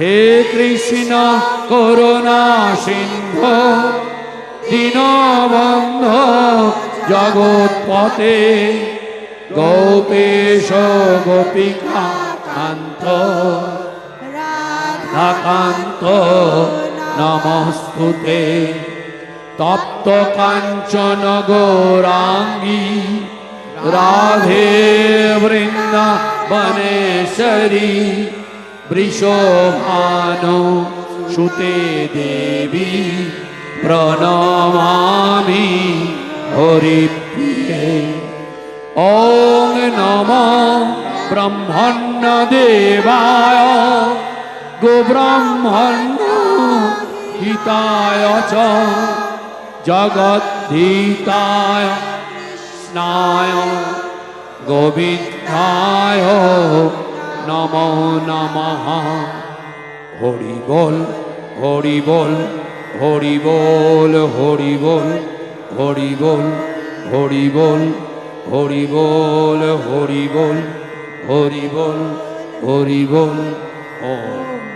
হে কৃষ্ণ করুণা সিন্ধু দীনবন্ধু জগৎপতে গোপেশ গোপিকা কান্ত রাধাকান্ত নমস্তুতে তপ্ত কাঞ্চন গৌরাঙ্গী রাধে বৃন্দাবনেশ্বরী বৃষভানো সুতে দেবী প্রণমামি হরিপ্রিয়ে। ওং নমো ব্রহ্মণ্য দেবায় গোব্রাহ্মণ্য হিতায় চ জগদ্ধিতায় কৃষ্ণায় গোবিন্দায় নমো নমঃ। হরি বল হরি বল হরি বল হরি বল হরি বল হরি বল হরি বল হরি বল হরি বল হরি বল। ওম